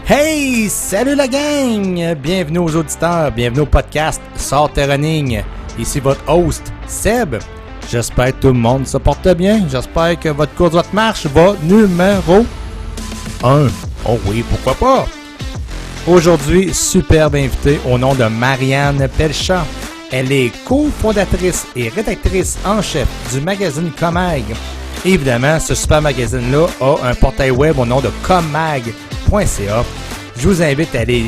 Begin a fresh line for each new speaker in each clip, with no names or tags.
Hey! Salut la gang! Bienvenue aux auditeurs, bienvenue au podcast Sortez Running. Ici votre host, Seb. J'espère que tout le monde se porte bien. J'espère que votre course, votre marche va numéro 1. Oh oui, pourquoi pas? Aujourd'hui, superbe invitée au nom de Marianne Pelchat. Elle est cofondatrice et rédactrice en chef du magazine Comag. Évidemment, ce super magazine-là a un portail web au nom de comag.ca. Je vous invite à aller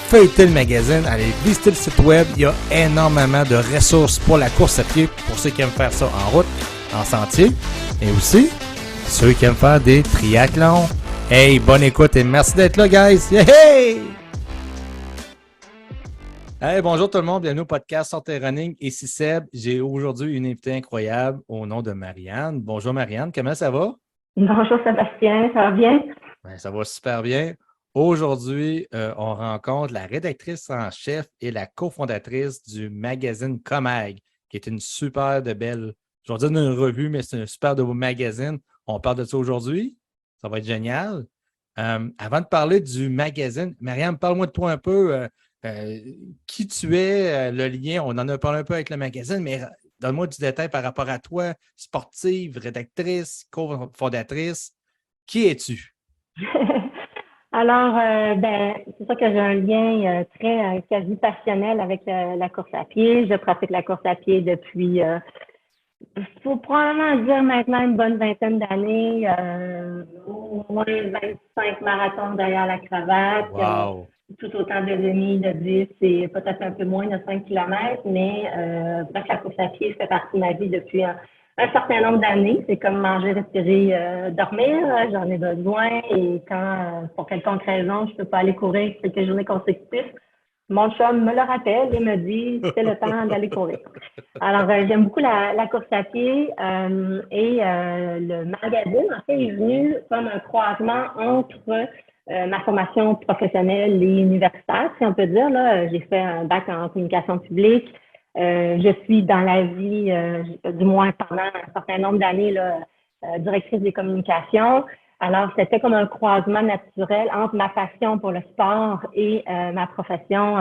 feuilleter le magazine, à aller visiter le site web. Il y a énormément de ressources pour la course à pied, pour ceux qui aiment faire ça en route, en sentier, et aussi ceux qui aiment faire des triathlons. Hey, bonne écoute et merci d'être là, guys! Yeah, hey! Hey, bonjour tout le monde, bienvenue au podcast Sortez Running. Ici Seb, j'ai aujourd'hui une invitée incroyable au nom de Marianne. Bonjour Marianne, comment ça va?
Bonjour Sébastien, ça va bien?
Ben, ça va super bien. Aujourd'hui, on rencontre la rédactrice en chef et la cofondatrice du magazine Comag, qui est une super de belle, je vais dire une revue, mais c'est un super de beau magazine. On parle de ça aujourd'hui. Ça va être génial. Avant de parler du magazine, Marianne, parle-moi de toi un peu. Qui tu es, le lien, on en a parlé un peu avec le magazine, mais donne-moi du détail par rapport à toi, sportive, rédactrice, cofondatrice. Qui es-tu?
Alors, c'est sûr que j'ai un lien très quasi passionnel avec la course à pied. Je pratique la course à pied depuis, faut probablement dire maintenant une bonne vingtaine d'années, au moins 25 marathons derrière la cravate,
Wow!
tout autant de demi, de 10 et peut-être un peu moins de 5 kilomètres, mais bref, la course à pied fait partie de ma vie depuis un certain nombre d'années. C'est comme manger, respirer, dormir. J'en ai besoin et quand, pour quelconque raison, je peux pas aller courir quelques journées consécutives, mon chum me le rappelle et me dit c'est le temps d'aller courir. Alors, j'aime beaucoup la course à pied et le magazine, en fait, est venu comme un croisement entre ma formation professionnelle et universitaire, si on peut dire. Là, j'ai fait un bac en communication publique. Je suis dans la vie, du moins pendant un certain nombre d'années, directrice des communications. Alors, c'était comme un croisement naturel entre ma passion pour le sport et ma profession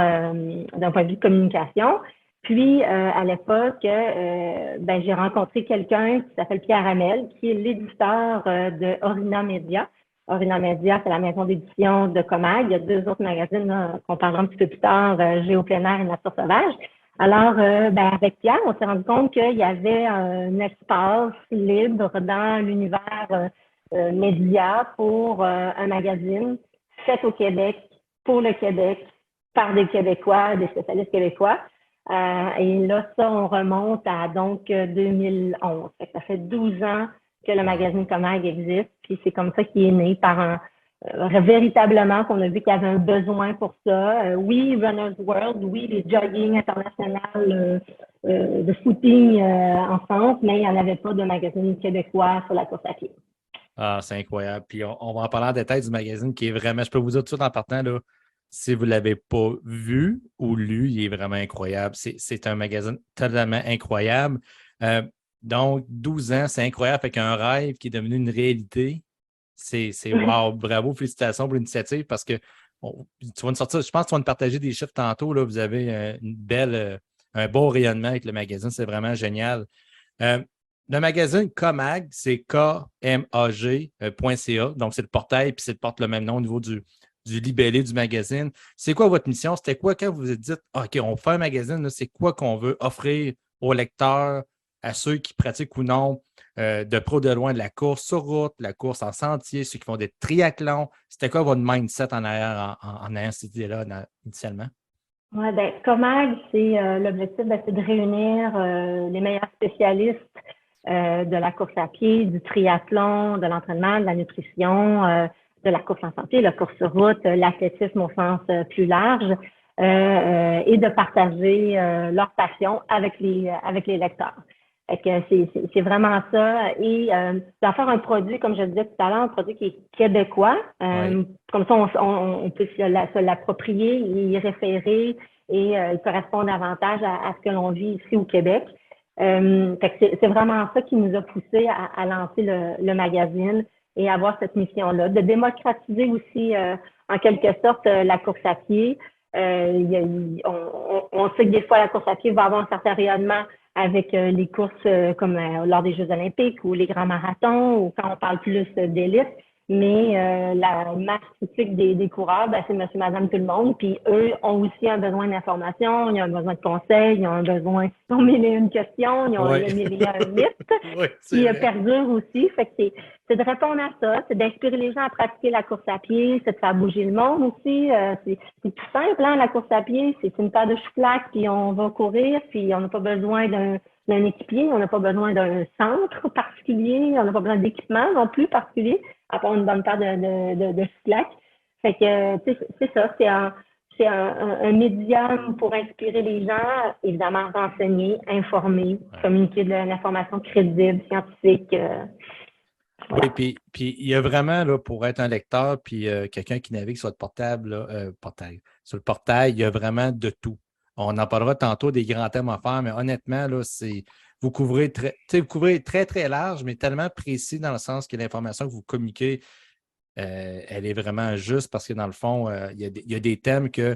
d'un point de vue de communication. Puis, à l'époque, j'ai rencontré quelqu'un qui s'appelle Pierre Hamel, qui est l'éditeur de Orina Media. Orina Media, c'est la maison d'édition de Comag. Il y a deux autres magazines là, qu'on parlera un petit peu plus tard, Géo plein air et Nature sauvage. Alors, avec Pierre, on s'est rendu compte qu'il y avait un espace libre dans l'univers média pour un magazine fait au Québec, pour le Québec, par des Québécois, des spécialistes québécois. Et là, ça, on remonte à donc 2011. Ça fait 12 ans que le magazine Comag existe, puis c'est comme ça qu'il est né par véritablement qu'on a vu qu'il y avait un besoin pour ça. Oui, Runner's World, oui, les jogging internationales de footing en France, mais il n'y en avait pas de magazine québécois sur la course à pied.
Ah, c'est incroyable. Puis on va en parler en détail du magazine qui est vraiment, je peux vous dire tout de suite en partant, là, si vous ne l'avez pas vu ou lu, il est vraiment incroyable. C'est un magazine totalement incroyable. Donc, 12 ans, c'est incroyable. Fait qu'un rêve qui est devenu une réalité, c'est wow, bravo, félicitations pour l'initiative parce que tu vas nous sortir, je pense que tu vas nous partager des chiffres tantôt. Là, vous avez un beau rayonnement avec le magazine, c'est vraiment génial. Le magazine Comag, c'est KMAG.ca, donc c'est le portail, puis c'est porte le même nom au niveau du libellé du magazine. C'est quoi votre mission? C'était quoi quand vous vous êtes dit, OK, on fait un magazine, là, c'est quoi qu'on veut offrir aux lecteurs, à ceux qui pratiquent ou non de pro de loin de la course sur route, la course en sentier, ceux qui font des triathlons? C'était quoi votre mindset en arrière, en ayant cette idée-là initialement?
Ouais, Comag, c'est l'objectif, c'est de réunir les meilleurs spécialistes de la course à pied, du triathlon, de l'entraînement, de la nutrition, de la course en santé, la course sur route, l'athlétisme au sens plus large, et de partager leur passion avec les lecteurs. Fait que c'est vraiment ça. Et d'en faire un produit, comme je le disais tout à l'heure, un produit qui est québécois.
Oui.
Comme ça, on peut se l'approprier, y référer et il correspond davantage à ce que l'on vit ici au Québec. Fait que c'est vraiment ça qui nous a poussé à lancer le magazine et avoir cette mission-là, de démocratiser aussi en quelque sorte la course à pied. On sait que des fois, la course à pied va avoir un certain rayonnement avec les courses comme lors des Jeux olympiques ou les grands marathons ou quand on parle plus d'élite. Mais la masse critique des coureurs, ben, c'est monsieur, madame, tout le monde. Puis eux ont aussi un besoin d'information, ils ont un besoin de conseils, ils ont un besoin, ils ont mille et une questions, ils ont
Oui.
mille et un mythes
Oui,
qui
c'est vrai.
perdurent aussi. Fait que c'est de répondre à ça, c'est d'inspirer les gens à pratiquer la course à pied, c'est de faire bouger le monde aussi. C'est tout simple, hein, la course à pied, c'est une paire de chouclaques, puis on va courir, puis on n'a pas besoin d'un équipier, on n'a pas besoin d'un centre particulier, on n'a pas besoin d'équipement non plus particulier, à part une bonne paire de chouclaques. Fait que, c'est ça, c'est un médium pour inspirer les gens, évidemment renseigner, informer,
Ouais.
communiquer de l'information crédible, scientifique.
Oui,
Voilà.
puis il y a vraiment, là, pour être un lecteur, puis quelqu'un qui navigue sur le portable, là, sur le portail, il y a vraiment de tout. On en parlera tantôt des grands thèmes à faire, mais honnêtement, là, vous couvrez vous couvrez très, très large, mais tellement précis dans le sens que l'information que vous communiquez, elle est vraiment juste parce que dans le fond, il y a des thèmes que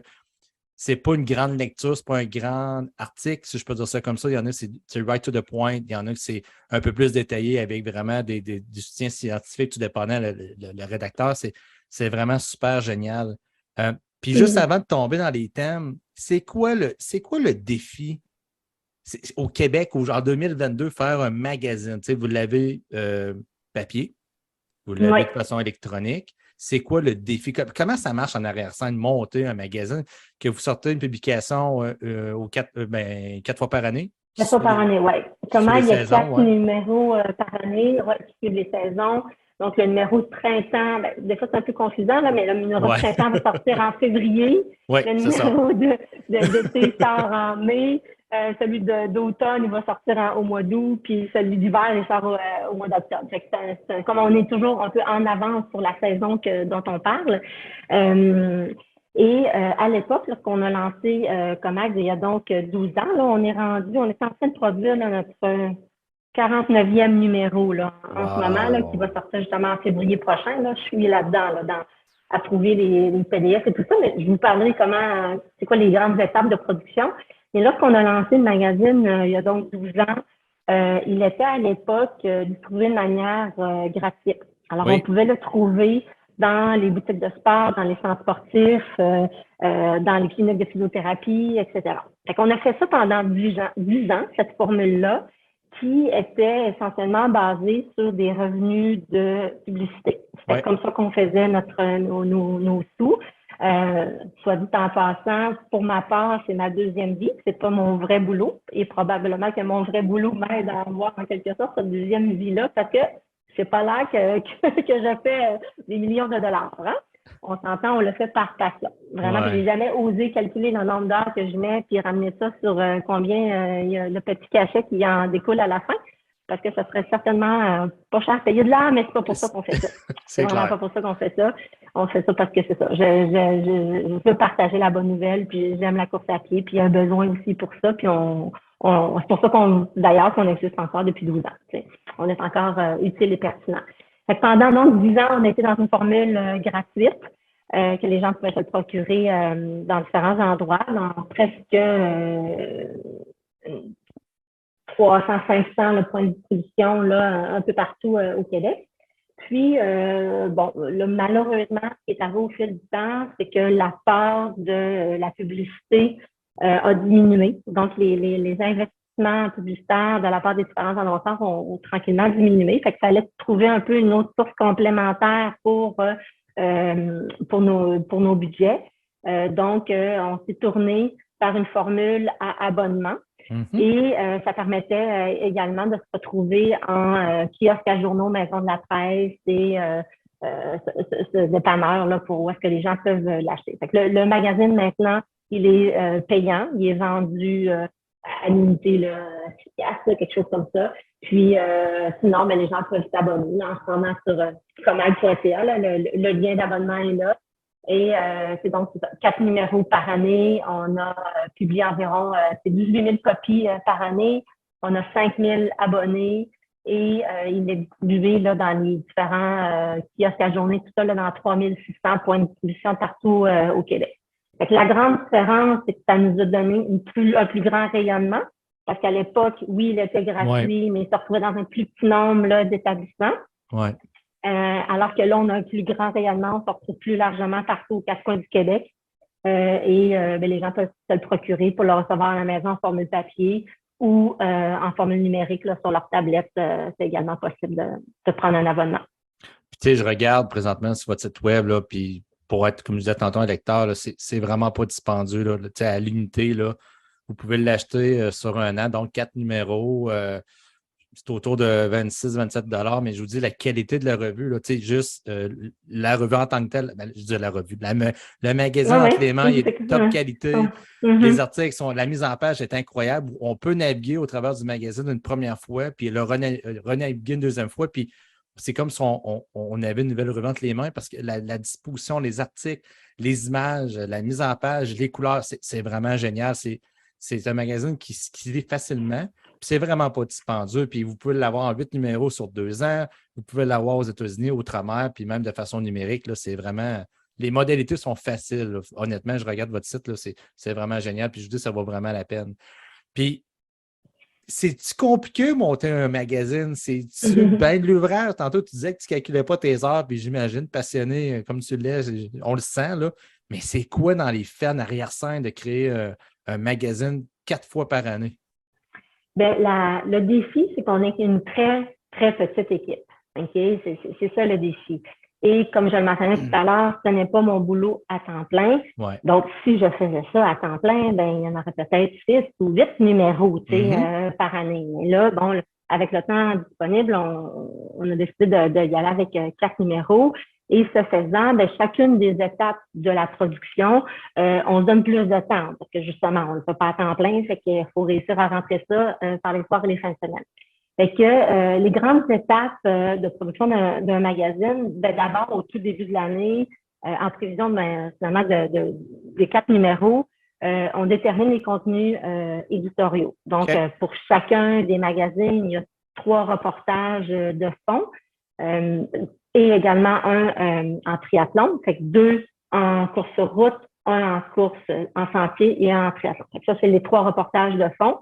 c'est pas une grande lecture, c'est pas un grand article, si je peux dire ça comme ça. Il y en a, c'est right to the point. Il y en a que c'est un peu plus détaillé avec vraiment du soutien scientifique, tout dépendant le rédacteur. C'est vraiment super génial. Puis juste
Mhm.
avant de tomber dans les thèmes, c'est quoi le défi au Québec, en 2022, faire un magazine? Tu sais, vous l'avez papier, vous
Oui.
l'avez de façon électronique. C'est quoi le défi? Comment ça marche en arrière-scène, monter un magazine, que vous sortez une publication quatre fois par année, qui
4 fois
suit
par
les,
année, oui.
qui suit
Comment
les
il y a
saisons,
4
ouais.
numéros par année ouais, qui suivent les saisons. Donc, le numéro de printemps, ben, des fois, c'est un peu confusant, là, mais le numéro de
Ouais,
printemps va sortir en février.
ouais,
Le
c'est ça.
numéro d'été sort en mai. Celui d'automne, il va sortir au mois d'août, puis celui d'hiver, il sort au mois d'octobre. Fait que comme on est toujours un peu en avance sur la saison dont on parle. À l'époque, lorsqu'on a lancé Comax, il y a donc 12 ans, là, on est en train de produire là, notre 49e numéro là, en ce moment, là, qui va
Wow!
sortir justement en février prochain. Là. Je suis là-dedans, là, dans approuver les PDF et tout ça, mais je vous parlerai c'est quoi les grandes étapes de production. Et lorsqu'on a lancé le magazine il y a donc 12 ans, il était à l'époque de trouver une manière gratuite. Alors, on
Oui,
pouvait le trouver dans les boutiques de sport, dans les centres sportifs, dans les cliniques de physiothérapie, etc. Fait qu'on a fait ça pendant 10 ans, cette formule-là, qui était essentiellement basée sur des revenus de publicité.
oui.
C'était comme ça qu'on faisait nos sous. Soit dit en passant, pour ma part, c'est ma deuxième vie. C'est pas mon vrai boulot. Et probablement que mon vrai boulot m'aide à avoir en quelque sorte cette deuxième vie-là parce que c'est pas là que je fais des millions de dollars. Hein? On s'entend, on le fait par passion. Vraiment, puis
Ouais.
j'ai jamais osé calculer le nombre d'heures que je mets puis ramener ça sur combien il y a le petit cachet qui en découle à la fin. Parce que ça serait certainement pas cher à payer de l'heure, mais c'est pas pour ça qu'on fait ça. C'est
C'est
vraiment
clair.
pas pour ça qu'on fait ça. On fait ça parce que c'est ça. Je veux partager la bonne nouvelle, puis j'aime la course à pied, puis il y a un besoin aussi pour ça, puis c'est pour ça d'ailleurs, qu'on existe encore depuis 12 ans. T'sais. On est encore utile et pertinent. Fait que pendant donc 10 ans, on était dans une formule gratuite que les gens pouvaient se procurer dans différents endroits, dans presque 300, 500 le point de distribution là, un peu partout au Québec. Puis, malheureusement, ce qui est arrivé au fil du temps, c'est que la part de la publicité a diminué. Donc, les investissements publicitaires de la part des différents annonceurs ont tranquillement diminué. Fait qu'il fallait trouver un peu une autre source complémentaire pour nos budgets. On s'est tourné par une formule à abonnement.
Mhm.
Et ça permettait également de se retrouver en kiosque à journaux, maison de la presse et ce dépanneur là, pour où est-ce que les gens peuvent l'acheter. Fait que le magazine, maintenant, il est payant. Il est vendu à l'unité, là, 6 piastres, quelque chose comme ça. Puis, sinon, les gens peuvent s'abonner là, en ce moment sur commag.ca. Le lien d'abonnement est là. Et c'est donc 4 numéros par année. On a publié environ 18 000 copies par année. On a 5 000 abonnés. et il est distribué là, dans les différents kiosques à journée, tout ça là, dans 3600 points de distribution partout au Québec. Fait que la grande différence, c'est que ça nous a donné un plus grand rayonnement, parce qu'à l'époque, oui, il était gratuit, mais il se retrouvait dans un plus petit nombre là, d'établissements.
Ouais.
Alors que là, on a un plus grand rayonnement, on se retrouve plus largement partout aux quatre coins du Québec. Les gens peuvent se le procurer pour le recevoir à la maison en formule papier ou en formule numérique là, sur leur tablette. C'est également possible de prendre un abonnement.
Puis, tu sais, je regarde présentement sur votre site web, là, puis pour être, comme je disais tantôt, un lecteur, là, c'est vraiment pas dispendieux. Là, tu sais, à l'unité, là, vous pouvez l'acheter sur un an, donc 4 numéros. C'est autour de 26-27 $, mais je vous dis, la qualité de la revue, là, juste la revue en tant que telle, je dis la revue, le magasin entre les mains, il est de top qualité. Les articles la mise en page est incroyable. On peut naviguer au travers du magazine une première fois, puis le renaviguer une deuxième fois, puis c'est comme si on avait une nouvelle revue entre les mains parce que la disposition, les articles, les images, la mise en page, les couleurs, c'est vraiment génial. C'est un magazine qui se lit facilement. Puis c'est vraiment pas dispendieux. Puis vous pouvez l'avoir en 8 numéros sur 2 ans. Vous pouvez l'avoir aux États-Unis, outre-mer, puis même de façon numérique. Là, c'est vraiment. Les modalités sont faciles. Là. Honnêtement, je regarde votre site, là, c'est vraiment génial. Puis je vous dis, ça vaut vraiment la peine. Puis, c'est-tu compliqué monter un magazine? C'est-tu bien de l'ouvrage? Tantôt, tu disais que tu ne calculais pas tes heures, puis j'imagine, passionné comme tu l'es, on le sent, là. Mais c'est quoi dans les faits, en arrière-scène, de créer un magazine 4 fois par année?
Bien, le défi, c'est qu'on est une très, très petite équipe. OK? C'est ça le défi. Et comme je le mentionnais tout à l'heure, ce n'est pas mon boulot à temps plein.
Ouais.
Donc, si je faisais ça à temps plein, ben il y en aurait peut-être 6 ou 8 numéros par année. Mais là, bon, avec le temps disponible, on a décidé d'y aller avec 4 numéros. Et ce faisant, ben, chacune des étapes de la production, on se donne plus de temps parce que justement, on ne le fait pas à temps plein, fait qu'il faut réussir à rentrer ça par les soirs et les fins de semaine. Fait que les grandes étapes de production d'un magazine, ben, d'abord au tout début de l'année, en prévision finalement des 4 numéros, on détermine les contenus éditoriaux. Donc, pour chacun des magazines, il y a 3 reportages de fond et également un en triathlon. Fait que 2 en course sur route, un en course en sentier et un en triathlon. Fait que ça, c'est les 3 reportages de fond.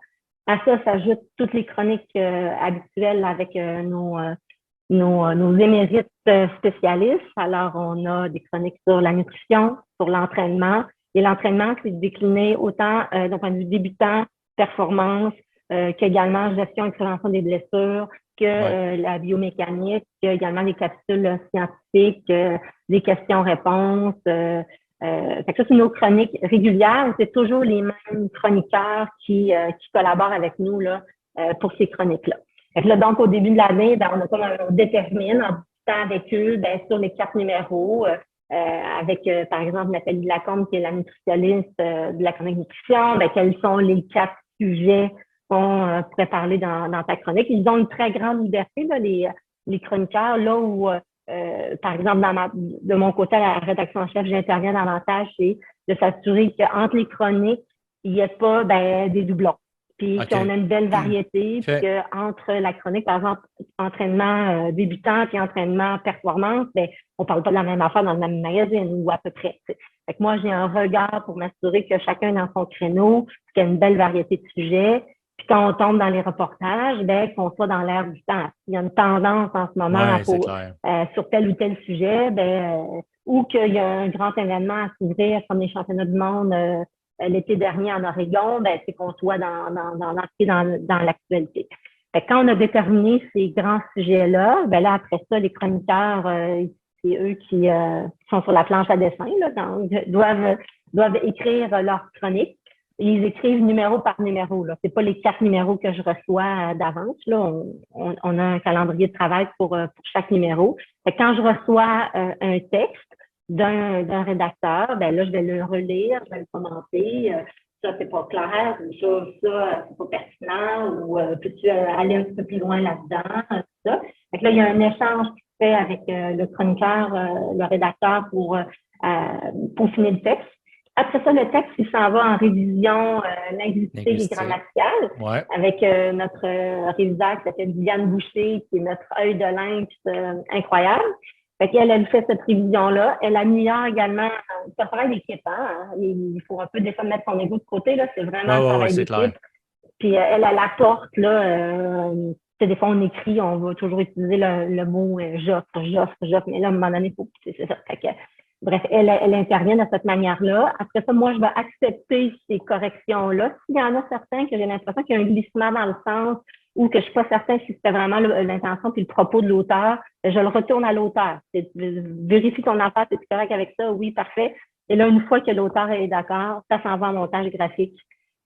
À ça s'ajoutent toutes les chroniques habituelles avec nos émérites spécialistes. Alors, on a des chroniques sur la nutrition, sur l'entraînement. Et l'entraînement, c'est décliné autant d'un point de vue débutant, performance, qu'également gestion et prévention des blessures, que la biomécanique, également des capsules scientifiques, des questions-réponses. Fait que ça, c'est nos chroniques régulières. C'est toujours les mêmes chroniqueurs qui collaborent avec nous là, pour ces chroniques-là. Fait que là, donc, au début de l'année, ben, on détermine en discutant avec eux ben, sur les 4 numéros, avec, par exemple, Nathalie Lacombe, qui est la nutritionniste de la chronique nutrition, ben, quels sont les 4 sujets qu'on pourrait parler dans ta chronique. Ils ont une très grande liberté, là, les chroniqueurs, là où par exemple, de mon côté, à la rédaction en chef, j'interviens davantage, c'est de s'assurer qu'entre les chroniques, il n'y ait pas des doublons. Puis qu'on a une belle variété, puis qu'entre la chronique, par exemple, entraînement débutant et entraînement performance, on ne parle pas de la même affaire dans le même magazine ou à peu près. Fait que moi, j'ai un regard pour m'assurer que chacun est dans son créneau, qu'il y a une belle variété de sujets. Puis quand on tombe dans les reportages, qu'on soit dans l'air du temps. Il y a une tendance en ce moment sur tel ou tel sujet, ou qu'il y a un grand événement à s'ouvrir comme les championnats du monde l'été dernier en Oregon, c'est qu'on soit dans l'actualité. Fait que quand on a déterminé ces grands sujets-là, là, après ça, les chroniqueurs, c'est eux qui sont sur la planche à dessin, là, donc doivent écrire leur chronique. Ils écrivent numéro par numéro. Ce n'est pas les 4 numéros que je reçois d'avance. Là, on a un calendrier de travail pour chaque numéro. Fait que quand je reçois un texte d'un rédacteur, là, je vais le relire, je vais le commenter. Ça, c'est pas clair, ou ça, c'est pas pertinent, ou peux-tu aller un petit peu plus loin là-dedans, tout ça. Fait que là, il y a un échange qui se fait avec le chroniqueur, le rédacteur pour finir le texte. Après ça, le texte, il s'en va en révision linguistique et
Linguistique.
grammaticale
Ouais.
avec notre réviseur qui s'appelle Diane Boucher, qui est notre œil de lynx incroyable. Fait qu'elle, elle fait cette révision-là. Elle améliore également, c'est un travail d'équipe, hein. Il faut un peu des fois mettre son ego de côté, là. C'est vraiment un
Ouais,
travail
c'est clair.
d'équipe. Puis elle apporte, là, des fois on écrit, on va toujours utiliser le mot j'offre, mais là, à un moment donné, c'est ça. Fait que, bref, elle intervient de cette manière-là. Après ça, moi, je vais accepter ces corrections-là. S'il y en a certains que j'ai l'impression qu'il y a un glissement dans le sens ou que je suis pas certain si c'était vraiment l'intention puis le propos de l'auteur, je le retourne à l'auteur. Vérifie ton affaire, es-tu correct avec ça? Oui, parfait. Et là, une fois que l'auteur est d'accord, ça s'en va en montage graphique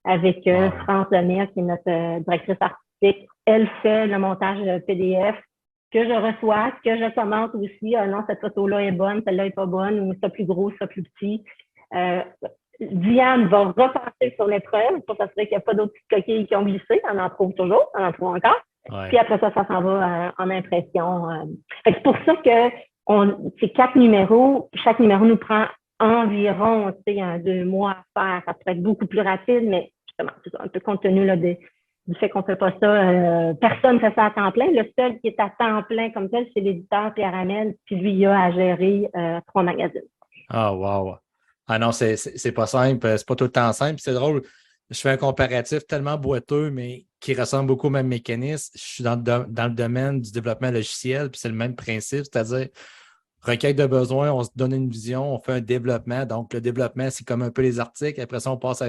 avec France Lemire, qui est notre directrice artistique. Elle fait le montage PDF que je reçois, que je commente aussi. Non, cette photo-là est bonne, celle-là est pas bonne, ou ça plus gros, ça plus petit. Diane va repasser sur l'épreuve pour s'assurer qu'il n'y a pas d'autres petites coquilles qui ont glissé. On en trouve toujours, on en trouve encore.
Ouais.
Puis après ça, ça s'en va en impression. C'est pour ça que c'est 4 numéros. Chaque numéro nous prend environ 2 mois à faire. Ça pourrait être beaucoup plus rapide, mais justement, c'est un peu compte tenu là, du fait qu'on ne fait pas ça. Personne ne fait ça à temps plein. Le seul qui est à temps plein comme tel, c'est l'éditeur Pierre Hamel, puis lui, il a à gérer 3 magazines.
Ah, wow. Ah non, c'est pas simple. C'est pas tout le temps simple. C'est drôle. Je fais un comparatif tellement boiteux, mais qui ressemble beaucoup au même mécanisme. Je suis dans le domaine du développement logiciel, puis c'est le même principe, c'est-à-dire recueil de besoins, on se donne une vision, on fait un développement. Donc, le développement, c'est comme un peu les articles. Après ça, on passe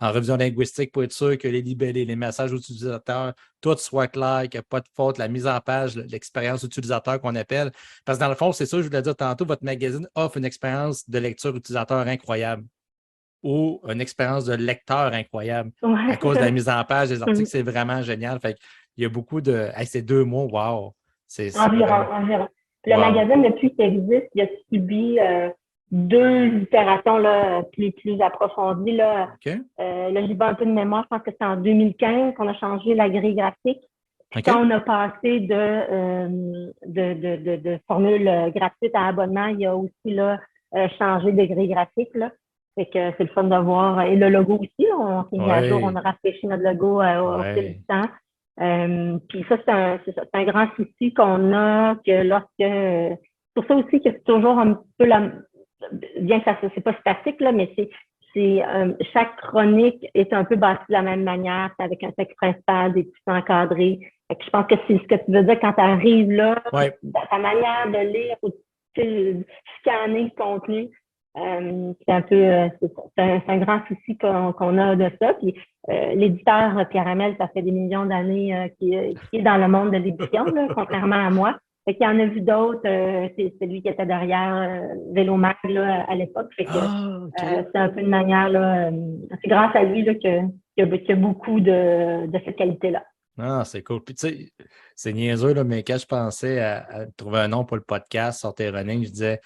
en révision linguistique pour être sûr que les libellés, les messages utilisateurs, tout soit clair, qu'il n'y a pas de faute, la mise en page, l'expérience utilisateur qu'on appelle. Parce que dans le fond, c'est ça, je voulais dire tantôt, votre magazine offre une expérience de lecture utilisateur incroyable ou une expérience de lecteur incroyable.
Ouais.
À cause de la mise en page des articles, c'est vraiment génial. Fait il y a beaucoup de. Hey, c'est 2 mois, wow! C'est
Environ. Le
wow.
magazine, depuis qu'il existe, il a subi 2 itérations là, plus approfondies. Là,
OK.
là, je dis un peu de mémoire, je pense que c'est en 2015 qu'on a changé la grille graphique. Puis
OK.
quand on a passé de formule gratuite à abonnement, il y a aussi là, changé de grille graphique. Là. Fait que c'est le fun de voir. Et le logo aussi, là, on s'est mis à jour, on a rafraîchi notre logo au fil du temps. Puis ça, c'est un grand souci qu'on a que lorsque. Pour ça aussi que c'est toujours un peu bien que ça c'est pas statique, là, mais chaque chronique est un peu bâtie de la même manière, avec un texte principal, des petits encadrés. Fait que je pense que c'est ce que tu veux dire quand tu arrives là, ta manière de lire ou de scanner le contenu. C'est un peu c'est un grand souci qu'on a de ça. Puis l'éditeur Pierre Hamel, ça fait des millions d'années qui est dans le monde de l'édition, là, contrairement à moi. Fait qu'il y en a vu d'autres. C'est lui qui était derrière Vélomac là, à l'époque. Fait que c'est un peu une manière là. C'est grâce à lui là, qu'il y a beaucoup de cette qualité-là.
Ah, c'est cool. Puis, tu sais, c'est niaiseux, là, mais quand je pensais à trouver un nom pour le podcast, Sortez Running, je disais,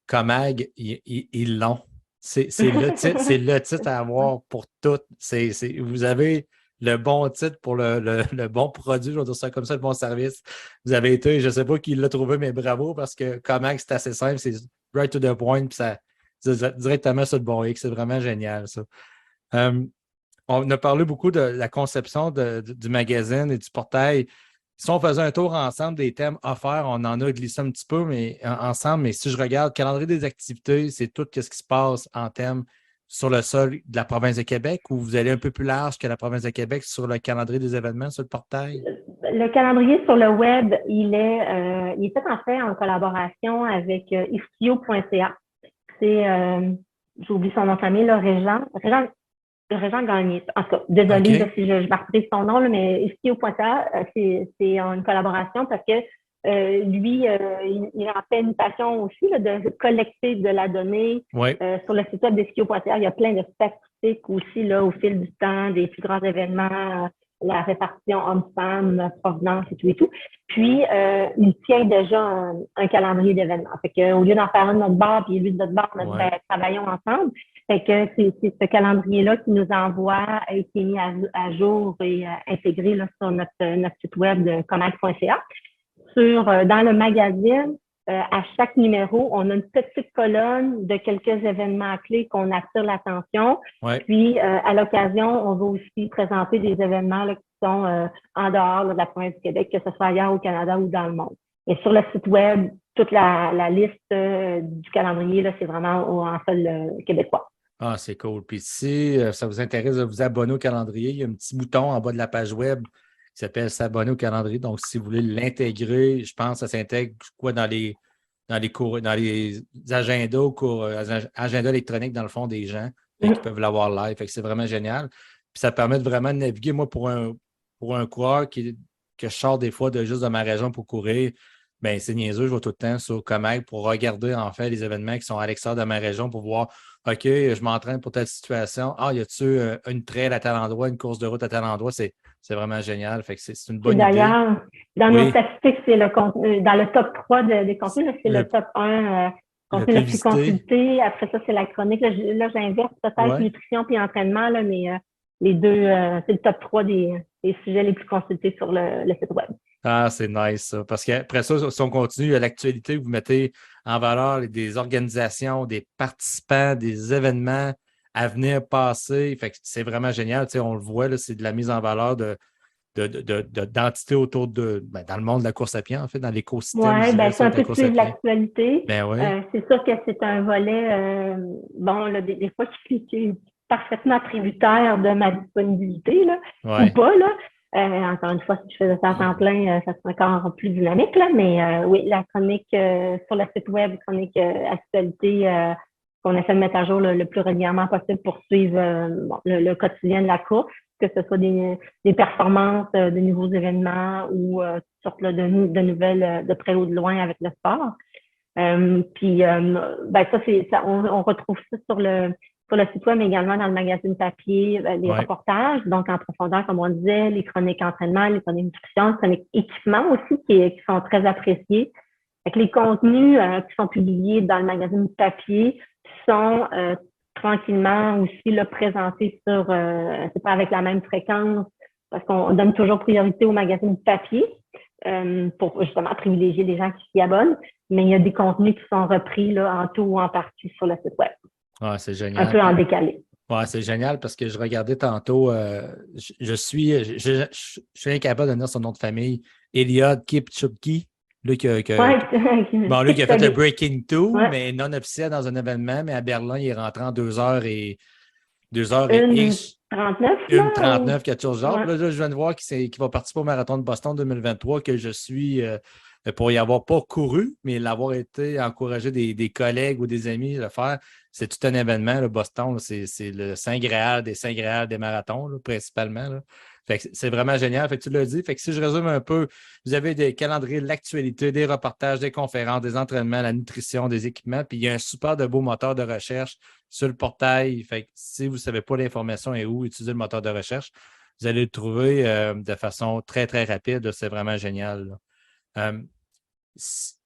Comag, ils l'ont. C'est le titre à avoir pour tout. Vous avez le bon titre pour le bon produit, je vais dire ça comme ça, le bon service. Vous avez été, je ne sais pas qui l'a trouvé, mais bravo, parce que Comag, c'est assez simple, c'est right to the point, puis ça directement sur le bon X. C'est vraiment génial, ça. On a parlé beaucoup de la conception du magazine et du portail. Si on faisait un tour ensemble des thèmes offerts, on en a glissé un petit peu ensemble, mais si je regarde le calendrier des activités, c'est tout ce qui se passe en thème sur le sol de la province de Québec ou vous allez un peu plus large que la province de Québec sur le calendrier des événements sur le portail?
Le calendrier sur le web, il est fait en fait en collaboration avec istio.ca. C'est, j'oublie son nom de famille, là, Régent Gagné. En tout cas, désolée si je marque son nom, là, mais istio.ca, c'est une collaboration parce que lui, il en fait une passion aussi là, de collecter de la donnée. Sur le site web d'istio.ca, il y a plein de statistiques aussi là, au fil du temps, des plus grands événements, la répartition homme-femme, provenance et tout et tout. Puis, il tient déjà un calendrier d'événements. Fait que, au lieu d'en faire un de notre bar, puis lui de notre bar, travaillons ensemble. Fait que c'est ce calendrier-là qui nous envoie, a été mis à jour et intégré là, sur notre site web de comag.ca. Dans le magazine, à chaque numéro, on a une petite colonne de quelques événements clés qu'on attire l'attention.
Ouais.
Puis, à l'occasion, on va aussi présenter des événements là, qui sont en dehors là, de la province du Québec, que ce soit ailleurs au Canada ou dans le monde. Et sur le site web, toute la liste du calendrier, là, c'est vraiment en sol québécois.
Ah, c'est cool. Puis si ça vous intéresse de vous abonner au calendrier, il y a un petit bouton en bas de la page web qui s'appelle S'abonner au calendrier. Donc, si vous voulez l'intégrer, je pense que ça s'intègre quoi dans les cours, dans les agendas ou agendas électroniques dans le fond des gens et qui peuvent l'avoir live. Fait que c'est vraiment génial. Puis ça permet de vraiment naviguer. Moi, pour un coureur que je sors des fois juste de ma région pour courir, bien, c'est niaiseux, je vais tout le temps sur Comac pour regarder en fait les événements qui sont à l'extérieur de ma région pour voir OK, je m'entraîne pour telle situation. Ah, y a-tu une trail à tel endroit, une course de route à tel endroit? C'est vraiment génial. Fait que c'est une bonne idée.
D'ailleurs, dans nos statistiques, c'est le contenu, dans le top 3 des contenus, c'est le top 1 contenu le plus consulté. Après ça, c'est la chronique. Là j'inverse peut-être nutrition puis entraînement, là, mais les deux, c'est le top 3 des sujets les plus consultés sur le site web.
Ah, c'est nice, ça. Parce qu'après ça, si on continue à l'actualité, vous mettez en valeur des organisations, des participants, des événements à venir passer. Fait que c'est vraiment génial. Tu sais, on le voit, là, c'est de la mise en valeur d'entités autour dans le monde de la course à pied, en fait, dans l'écosystème.
Oui, c'est un peu de suivre l'actualité.
Ben oui.
C'est sûr que c'est un volet, là, des fois, qui est parfaitement tributaire de ma disponibilité, là, ou pas, là. Encore une fois, si je faisais ça à temps plein, ça serait encore plus dynamique, là, mais oui, la chronique sur le site web, chronique actualité, qu'on essaie de mettre à jour le plus régulièrement possible pour suivre le quotidien de la course, que ce soit des performances, de nouveaux événements ou toutes sortes là, de nouvelles de près ou de loin avec le sport. On retrouve ça sur le site web, mais également dans le magazine papier, les reportages, donc en profondeur, comme on disait, les chroniques entraînement, les chroniques nutrition, les chroniques équipement aussi, qui sont très appréciés. Avec les contenus qui sont publiés dans le magazine papier sont tranquillement aussi là, présentés sur, c'est pas avec la même fréquence, parce qu'on donne toujours priorité au magazine papier pour justement privilégier les gens qui s'y abonnent, mais il y a des contenus qui sont repris là, en tout ou en partie sur le site web.
Ah, c'est génial.
Un peu en décalé.
Ouais, c'est génial parce que je regardais tantôt, je suis incapable de donner son nom de famille, Eliud Kipchoge. Lui qui a fait le Breaking 2, mais non officiel dans un événement, mais à Berlin, il est rentré en 2h39. 1h39, quelque chose genre. Là, je viens de voir qu'il va participer au Marathon de Boston 2023, que je suis pour y avoir pas couru, mais l'avoir été encouragé des collègues ou des amis à le faire. C'est tout un événement, le Boston. C'est le Saint Graal des marathons, là, principalement. Là. Fait que c'est vraiment génial. Fait que tu l'as dit. Fait que si je résume un peu, vous avez des calendriers de l'actualité, des reportages, des conférences, des entraînements, la nutrition, des équipements, puis il y a un super de beau moteur de recherche sur le portail. Fait que si vous ne savez pas l'information et où utiliser le moteur de recherche, vous allez le trouver de façon très, très rapide. C'est vraiment génial.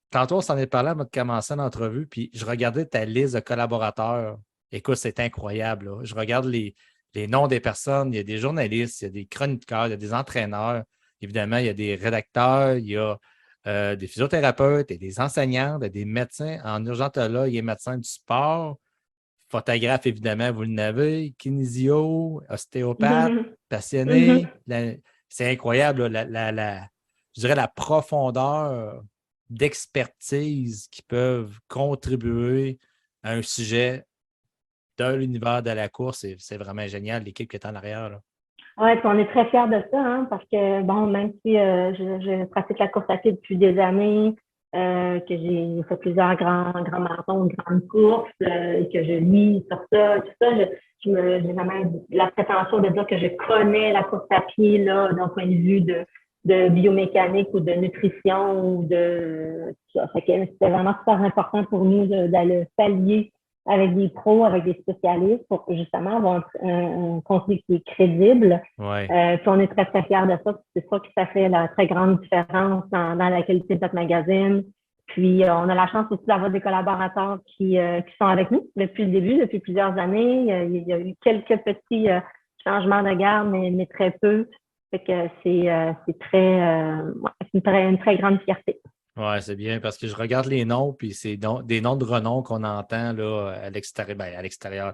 Tantôt, on s'en est parlé avant de commencer l'entrevue, puis je regardais ta liste de collaborateurs. Écoute, c'est incroyable. Là. Je regarde les noms des personnes. Il y a des journalistes, il y a des chroniqueurs, il y a des entraîneurs. Évidemment, il y a des rédacteurs, il y a des physiothérapeutes et des enseignants, des médecins en urgentologue et médecins du sport. Photographe, évidemment, vous le n'avez. Kinésio, ostéopathe, passionné. C'est incroyable, je dirais la profondeur d'expertise qui peuvent contribuer à un sujet de l'univers de la course. C'est vraiment génial, l'équipe qui est en arrière.
Oui, on est très fiers de ça, hein, parce que, même si je pratique la course à pied depuis des années, que j'ai fait plusieurs grands marathons, grandes courses, que je lis sur ça, tout ça, j'ai jamais la prétention de dire que je connais la course à pied là, d'un point de vue de biomécanique ou de nutrition ou de ça. Fait que c'était vraiment super important pour nous d'aller s'allier avec des pros, avec des spécialistes pour justement avoir un contenu qui est crédible.
Ouais.
Puis on est très, très fiers de ça. C'est ça que ça fait la très grande différence dans la qualité de notre magazine. Puis on a la chance aussi d'avoir des collaborateurs qui sont avec nous depuis le début, depuis plusieurs années. Il y a eu quelques petits changements de garde, mais très peu. Fait que c'est une très grande fierté.
Ouais, c'est bien parce que je regarde les noms, puis c'est des noms de renom qu'on entend là, à l'extérieur. Ben, à l'extérieur.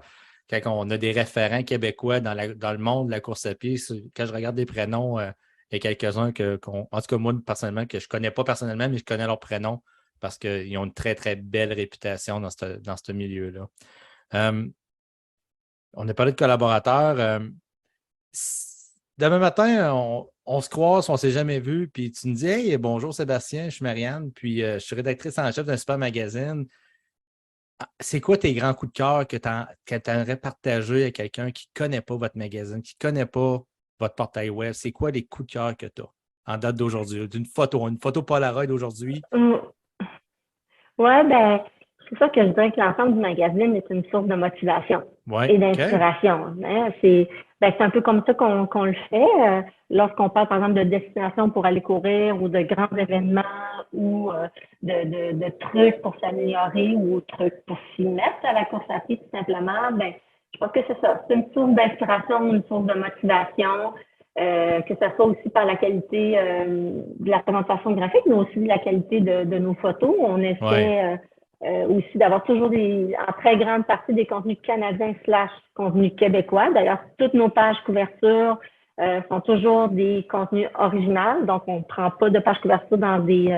Quand on a des référents québécois dans le monde de la course à pied, quand je regarde des prénoms, il y a quelques-uns en tout cas, moi, personnellement, que je ne connais pas personnellement, mais je connais leurs prénoms parce qu'ils ont une très, très belle réputation dans ce milieu-là. Euh, on a parlé de collaborateurs. Demain matin, on se croise, on ne s'est jamais vu, puis tu me dis Hey, bonjour Sébastien, je suis Marianne, puis je suis rédactrice en chef d'un super magazine. C'est quoi tes grands coups de cœur que tu aimerais partager à quelqu'un qui ne connaît pas votre magazine, qui ne connaît pas votre portail web? C'est quoi les coups de cœur que tu as en date d'aujourd'hui? Une photo Polaroid d'aujourd'hui?
Mm. Ouais, ben, c'est ça que je dirais que l'ensemble du magazine est une source de motivation
Oui,
et
OK.
d'inspiration. Hein. C'est un peu comme ça qu'on le fait. Lorsqu'on parle, par exemple, de destination pour aller courir ou de grands événements ou de trucs pour s'améliorer ou trucs pour s'y mettre à la course à pied, tout simplement, ben, je pense que c'est ça. C'est une source d'inspiration, une source de motivation. Que ce soit aussi par la qualité de la présentation graphique, mais aussi de la qualité de nos photos. On
Ouais.
essaie aussi d'avoir toujours en très grande partie des contenus canadiens / contenus québécois. D'ailleurs, toutes nos pages couverture sont toujours des contenus originaux. Donc, on ne prend pas de page couverture dans des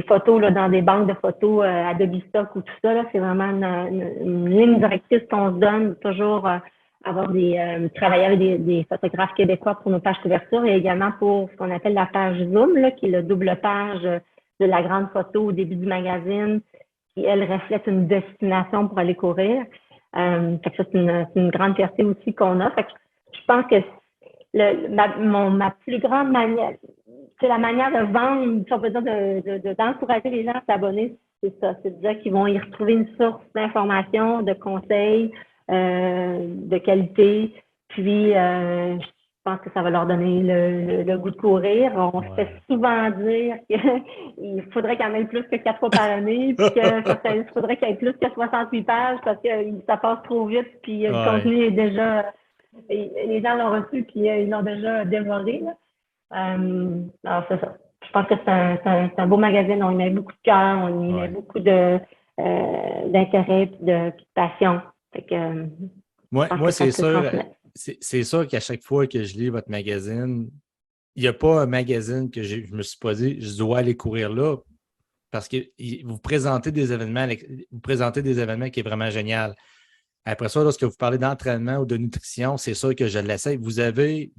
photos, là, dans des banques de photos Adobe Stock ou tout ça. Là. C'est vraiment une ligne directrice qu'on se donne toujours travailler avec des photographes québécois pour nos pages couverture et également pour ce qu'on appelle la page Zoom, là, qui est le double page de la grande photo au début du magazine, qui, elle, reflète une destination pour aller courir. Fait que ça, c'est une grande fierté aussi qu'on a. Fait que je pense que ma plus grande manière, c'est la manière de vendre, si on peut dire, d'encourager les gens à s'abonner, c'est ça. C'est de dire qu'ils vont y retrouver une source d'informations, de conseils, de qualité. Puis, je pense que ça va leur donner le goût de courir. On se fait
Ouais.
souvent dire qu'il faudrait qu'il y en ait plus que 4 fois par année, puis qu'il faudrait qu'il y ait plus que 68 pages parce que ça passe trop vite, puis le
Ouais.
contenu est déjà les gens l'ont reçu puis ils l'ont déjà dévoré. Là. Alors, c'est ça. Je pense que c'est un beau magazine. On y met beaucoup de cœur, on y met
Ouais.
beaucoup d'intérêt puis puis de passion. Fait que, je pense
Moi,
que ça
c'est
se
sûr,
transmet.
c'est sûr qu'à chaque fois que je lis votre magazine, il n'y a pas un magazine que je me suis pas dit, je dois aller courir là parce que vous présentez des événements, vous présentez des événements qui est vraiment génial. Après ça, lorsque vous parlez d'entraînement ou de nutrition, c'est sûr que je l'essaie. Vous avez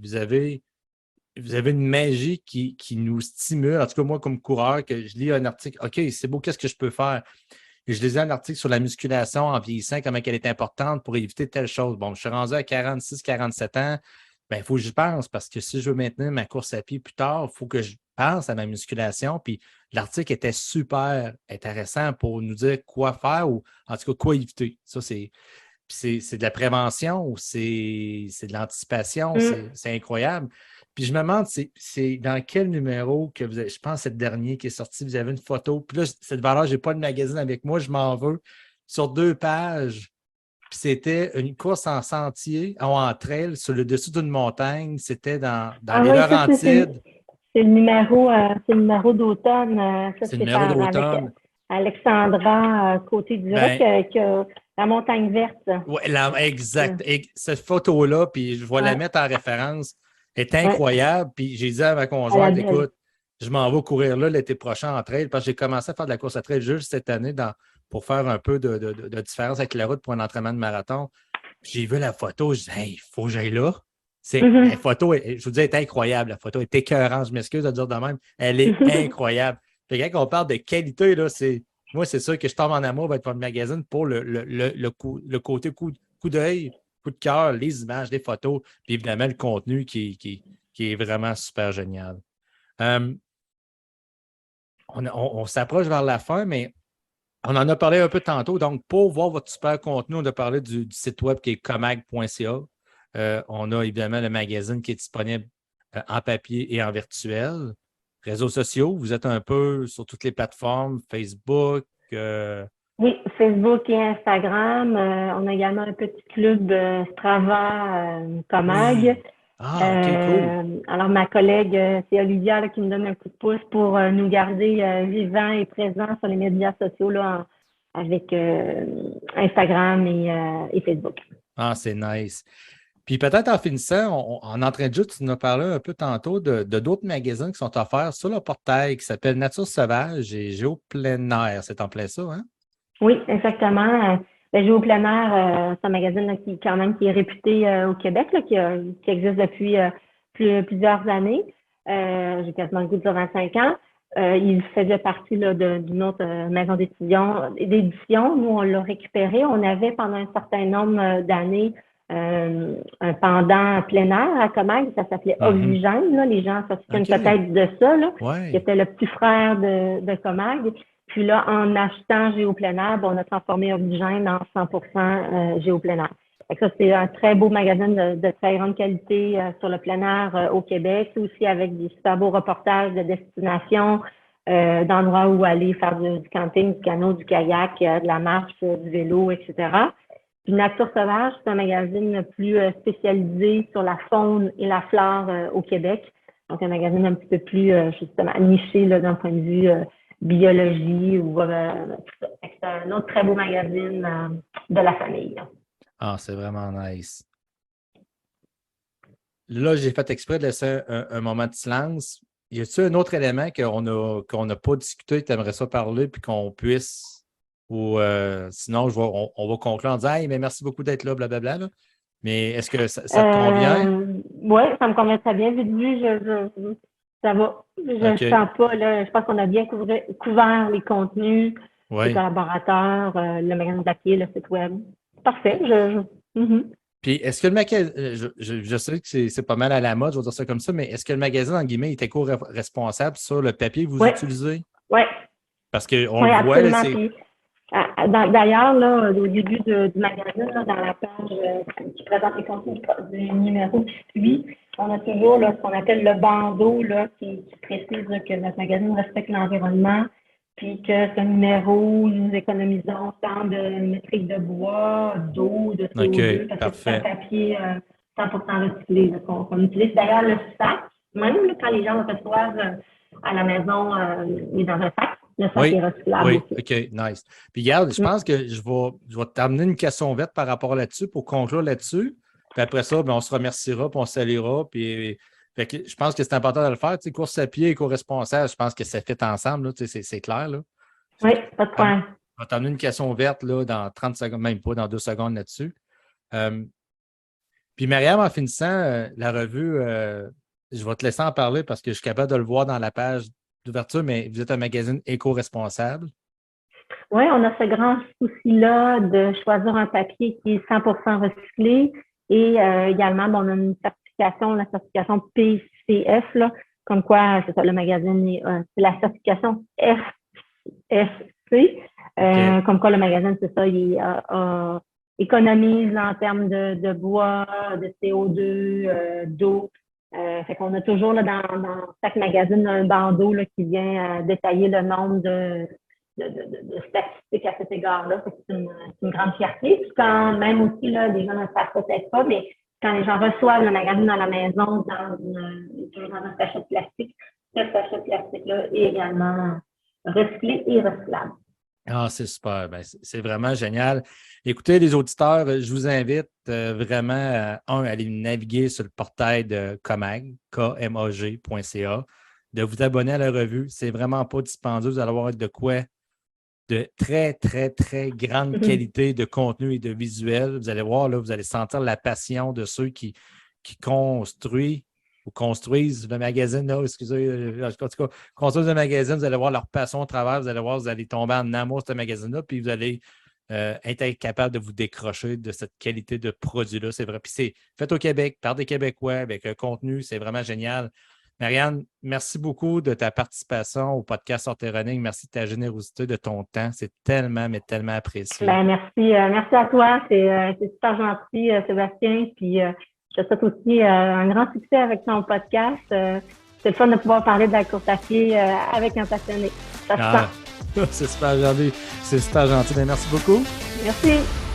une magie qui nous stimule. En tout cas, moi, comme coureur, que je lis un article, OK, c'est beau, qu'est-ce que je peux faire? Et je lisais un article sur la musculation en vieillissant, comment elle est importante pour éviter telle chose. Bon, je suis rendu à 46, 47 ans. Il faut que j'y pense parce que si je veux maintenir ma course à pied plus tard, il faut que je pense à ma musculation. Puis l'article était super intéressant pour nous dire quoi faire ou en tout cas quoi éviter. Ça, c'est de la prévention ou c'est de l'anticipation.
Mm.
C'est incroyable. Puis je me demande, c'est dans quel numéro que vous avez, je pense, cette dernier qui est sorti, vous avez une photo. Puis là, cette valeur, je n'ai pas le magazine avec moi, je m'en veux. Sur 2 pages, puis c'était une course en sentier, en trail, sur le dessus d'une montagne. C'était dans
Ah
les
oui, ça,
Laurentides.
c'est le numéro d'automne. Ça,
C'est le
c'est
numéro
avec
d'automne.
Alexandra Côté-Duret
Ben,
que la montagne verte.
ouais,
Euh,
exact. Et cette photo-là, puis je vais la
Ouais,
mettre en référence, est
ouais,
incroyable. Puis j'ai dit à ma
à la
conjointe,
belle.
écoute, je m'en vais courir là l'été prochain en trail parce que j'ai commencé à faire de la course à trail juste cette année pour faire un peu de différence avec la route pour un entraînement de marathon. J'ai vu la photo, je dis, hey, il faut que j'aille là. La
Mhm.
photo, je vous dis, elle est incroyable. La photo est écœurante. Je m'excuse de dire de même. Elle est incroyable. Puis quand on parle de qualité, là, moi, c'est sûr que je tombe en amour avec votre magazine pour le côté coup d'œil, coup de cœur, les images, les photos, puis évidemment le contenu qui est vraiment super génial. Euh, on s'approche vers la fin, mais on en a parlé un peu tantôt. Donc, pour voir votre super contenu, on a parlé du site web qui est comag.ca. On a évidemment le magazine qui est disponible en papier et en virtuel. Réseaux sociaux, vous êtes un peu sur toutes les plateformes, Facebook.
Oui, Facebook et Instagram. On a également un petit club Strava Comag.
Oui. Ah, OK, cool.
Alors, ma collègue, c'est Olivia là, qui me donne un coup de pouce pour nous garder vivants et présents sur les médias sociaux là, avec Instagram et Facebook.
Ah, c'est nice. Puis peut-être en finissant, en entrain de jeu, tu nous as parlé un peu tantôt de d'autres magasins qui sont offerts sur le portail qui s'appelle Nature Sauvage et Géo Plein Air. C'est en plein ça, hein?
Oui, exactement. Le Jeu au plein air, c'est un magazine là, qui quand même qui est réputé au Québec, là, qui existe depuis plusieurs années. J'ai quasiment le goût de dire 25 ans. Il faisait partie là, d'une autre maison d'édition. Nous, on l'a récupéré. On avait pendant un certain nombre d'années un pendant plein air à Comag, ça s'appelait
Mhm.
Oxygène. Là. Les gens se souviennent
OK.
peut-être de ça, là, qui
Ouais.
était le petit frère de Comag. Puis là, en achetant Géo plein air, ben, on a transformé Oxygène en 100% Géo plein air. Fait que ça, c'est un très beau magazine de très grande qualité sur le plein air au Québec, aussi avec des super beaux reportages de destinations, d'endroits où aller faire du camping, du canot, du kayak, de la marche, du vélo, etc. Puis Nature Sauvage, c'est un magazine plus spécialisé sur la faune et la flore au Québec. Donc, un magazine un petit peu plus, justement, niché là, d'un point de vue biologie ou c'est un autre très beau magazine de la famille.
Ah, c'est vraiment nice. Là, j'ai fait exprès de laisser un moment de silence. Y a-t-il un autre élément qu'on n'a pas discuté, que tu aimerais ça parler, puis qu'on puisse, ou sinon, on va conclure en disant hey, mais merci beaucoup d'être là, blablabla. Là. Mais est-ce que ça te convient?
Oui, ça me convient très bien. Vu de vue, ça va. Je
OK.
sens pas, là, je pense qu'on a bien couvert les contenus, les
Oui.
collaborateurs, le magasin de papier, le site web. Parfait. Mhm.
Puis est-ce que le magasin, je sais que c'est pas mal à la mode, je vais dire ça comme ça, mais est-ce que le magasin, en guillemets, est éco-responsable sur le papier que vous
Oui,
utilisez?
oui,
Parce qu'on
oui,
le voit, là,
absolument.
c'est.
Puis, d'ailleurs, là, au début du magazine, là, dans la page qui présente les contenus du numéro qui suit, on a toujours là, ce qu'on appelle le bandeau là, qui précise là, que notre magazine respecte l'environnement, puis que ce numéro, nous économisons tant de métriques de bois, d'eau, de CO2,
OK,
parce que c'est un
parfait.
papier 100% recyclé là, qu'on utilise. D'ailleurs, le sac, même là, quand les gens le reçoivent à la maison, il est dans un sac, le sac est
Oui,
recyclable
oui,
aussi.
OK, nice. Puis regarde, je
Mm.
pense que je vais t'amener une question verte par rapport là-dessus pour conclure là-dessus. Puis après ça, ben, on se remerciera, puis on se saluera. Puis fait que je pense que c'est important de le faire. Tu sais, course à pied, éco-responsable, je pense que ça fait ensemble, là, tu sais, c'est clair. Là.
Oui,
Fait que
pas de problème.
je vais t'amener une question verte là, dans 30 secondes, même pas, dans 2 secondes là-dessus. Euh, Puis Mariam, en finissant la revue, je vais te laisser en parler parce que je suis capable de le voir dans la page d'ouverture, mais vous êtes un magazine éco-responsable.
Oui, on a ce grand souci-là de choisir un papier qui est 100% recyclé et également, bon, on a une certification, la certification PCF, là, comme quoi, c'est ça, le magazine, c'est la certification FSC,
OK.
comme quoi le magazine, c'est ça, il économise là, en termes de bois, de CO2, d'eau. Fait qu'on a toujours là, dans chaque magazine un bandeau là, qui vient détailler le nombre de statistiques à cet égard-là. C'est une grande fierté. Puis quand même aussi, là, les gens ne savent peut-être pas, mais quand les gens reçoivent le magazine dans la maison, toujours dans un sachet de plastique, ce sachet de plastique-là est également recyclé et recyclable.
Ah, c'est super. Ben, c'est vraiment génial. Écoutez, les auditeurs, je vous invite vraiment, à aller naviguer sur le portail de Comag, kmag.ca, de vous abonner à la revue. C'est vraiment pas dispendieux. Vous allez avoir de quoi de très, très, très grande qualité de contenu et de visuel. Vous allez voir, là, vous allez sentir la passion de ceux qui construisent le magazine, là, excusez, en tout cas, construisent le magazine, vous allez voir leur passion au travers, vous allez voir, vous allez tomber en amour de ce magazine-là, puis vous allez être capable de vous décrocher de cette qualité de produit-là. C'est vrai. Puis c'est fait au Québec, par des Québécois, avec un contenu, c'est vraiment génial. Marianne, merci beaucoup de ta participation au podcast Sortez Running. Merci de ta générosité, de ton temps. C'est tellement, mais tellement apprécié.
Ben, merci à toi. C'est super gentil, Sébastien. Puis, je te souhaite aussi un grand succès avec ton podcast. C'est le fun de pouvoir parler de la course à pied avec un passionné. Ça se
Ah,
sent.
c'est super gentil. C'est super gentil. Bien, merci beaucoup.
Merci.